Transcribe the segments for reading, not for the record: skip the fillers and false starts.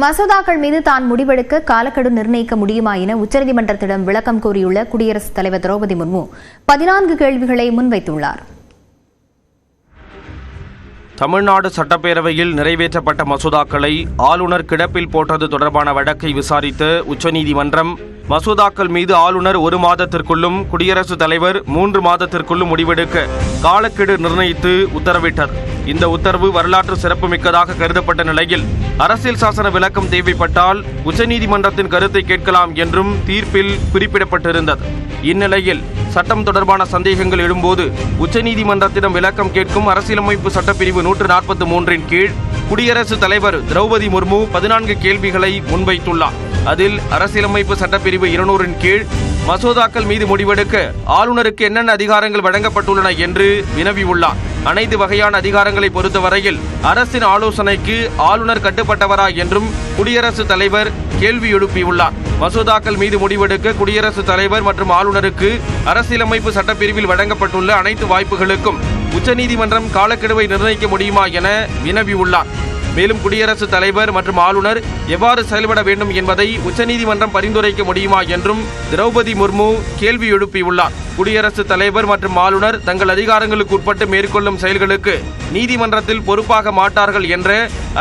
மசோதாக்கள் மீது தான் முடிவெடுக்க காலக்கெடு நிர்ணயிக்க முடியுமா என உச்சநீதிமன்றத்திடம் விளக்கம் கோரியுள்ள குடியரசுத் தலைவர் திரௌபதி முர்மு 14 கேள்விகளை முன்வைத்துள்ளார். தமிழ்நாடு சட்டப்பேரவையில் நிறைவேற்றப்பட்ட மசோதாக்களை ஆளுநர் கிடப்பில் போட்டது தொடர்பான வழக்கை விசாரித்த உச்சநீதிமன்றம் மசோதாக்கள் மீது ஆளுநர் 1 மாதத்திற்குள்ளும் குடியரசுத் தலைவர் 3 மாதத்திற்குள்ளும் முடிவெடுக்க காலக்கெடு நிர்ணயித்து உத்தரவிட்டது. இந்த உத்தரவு வரலாற்று சிறப்புமிக்கதாக கருதப்பட்ட நிலையில் அரசியல் சாசன விளக்கம் தேவைப்பட்டால் உச்சநீதிமன்றத்தின் கருத்தை கேட்கலாம் என்றும் தீர்ப்பில் குறிப்பிடப்பட்டிருந்தது. இந்நிலையில் சட்டம் தொடர்பான சந்தேகங்கள் எழும்போது உச்சநீதிமன்றத்திடம் விளக்கம் கேட்கும் அரசியலமைப்பு சட்டப்பிரிவு 143 கீழ் குடியரசுத் தலைவர் திரௌபதி முர்மு 14 கேள்விகளை முன்வைத்துள்ளார். அதில் அரசியலமைப்பு சட்டப்பிரிவு 200 கீழ் மசோதாக்கள் மீது முடிவெடுக்க ஆளுநருக்கு என்னென்ன அதிகாரங்கள் வழங்கப்பட்டுள்ளன என்று வினவியுள்ளார். அனைத்து வகையான அதிகாரங்களை பொறுத்தவரையில் அரசின் ஆலோசனைக்கு ஆளுநர் கட்டுப்பட்டவரா என்றும் குடியரசுத் தலைவர் கேள்வி எழுப்பியுள்ளார். மசோதாக்கள் மீது முடிவெடுக்க குடியரசுத் தலைவர் மற்றும் ஆளுநருக்கு அரசியலமைப்பு சட்டப்பிரிவில் வழங்கப்பட்டுள்ள அனைத்து வாய்ப்புகளுக்கும் உச்சநீதிமன்றம் காலக்கெடுவை நிர்ணயிக்க முடியுமா என வினவியுள்ளார். மேலும் குடியரசுத் தலைவர் மற்றும் ஆளுநர் எவ்வாறு செயல்பட வேண்டும் என்பதை உச்சநீதிமன்றம் பரிந்துரைக்க முடியுமா என்றும் திரௌபதி முர்மு கேள்வி எழுப்பியுள்ளார். குடியரசுத் தலைவர் மற்றும் ஆளுநர் தங்கள் அதிகாரங்களுக்கு உட்பட்டு மேற்கொள்ளும் செயல்களுக்கு நீதிமன்றத்தில் பொறுப்பாக மாட்டார்கள் என்ற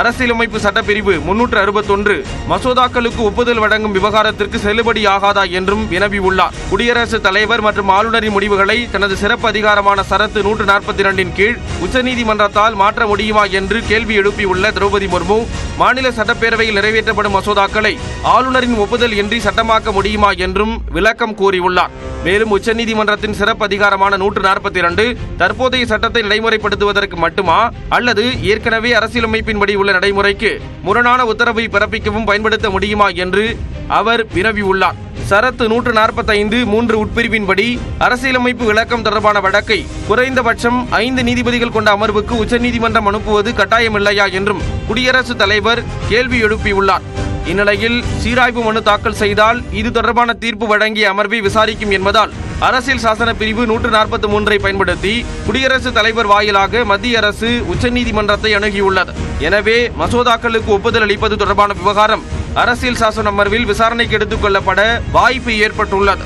அரசியலமைப்பு சட்டப்பிரிவு 361 மசோதாக்களுக்கு ஒப்புதல் வழங்கும் விவகாரத்திற்கு செல்லுபடியாகாதா என்றும் வினவியுள்ளார். குடியரசுத் தலைவர் மற்றும் ஆளுநரின் முடிவுகளை தனது சிறப்பு அதிகாரமான சரத்து 142 கீழ் உச்சநீதிமன்றத்தால் மாற்ற முடியுமா என்று கேள்வி எழுப்பியுள்ள திரௌபதி முர்மு மாநில சட்டப்பேரவையில் நிறைவேற்றப்படும் மசோதாக்களை ஆளுநரின் ஒப்புதல் இன்றி சட்டமாக்க முடியுமா என்றும் விளக்கம் கோரியுள்ளார். மேலும் உச்சநீதிமன்றத்தின் சிறப்பு அதிகாரமான 142 தற்போதைய சட்டத்தை நடைமுறைப்படுத்துவதற்கு மட்டுமா அல்லது ஏற்கனவே அரசியலமைப்பின்படி உள்ள நடைமுறைக்கு முரணான உத்தரவை பிறப்பிக்கவும் பயன்படுத்த முடியுமா என்று அவர் வினவியுள்ளார். சரத்து 145(3) உட்பிரிவின்படி அரசியலமைப்பு விளக்கம் தொடர்பான வழக்கை குறைந்தபட்சம் 5 நீதிபதிகள் கொண்ட அமர்வுக்கு உச்சநீதிமன்றம் அனுப்புவது கட்டாயமில்லையா என்றும் குடியரசுத் தலைவர் கேள்வி எழுப்பியுள்ளார். இந்நிலையில் சீராய்வு மனு தாக்கல் செய்தால் இது தொடர்பான தீர்ப்பு வழங்கிய அமர்வை விசாரிக்கும் என்பதால் அரசியல் சாசன பிரிவு 143 பயன்படுத்தி குடியரசுத் தலைவர் வாயிலாக மத்திய அரசு உச்சநீதிமன்றத்தை அணுகியுள்ளது. எனவே மசோதாக்களுக்கு ஒப்புதல் அளிப்பது தொடர்பான விவகாரம் அரசியல் சாசன அமர்வில் விசாரணைக்கு எடுத்துக் கொள்ளப்பட வாய்ப்பு ஏற்பட்டுள்ளது.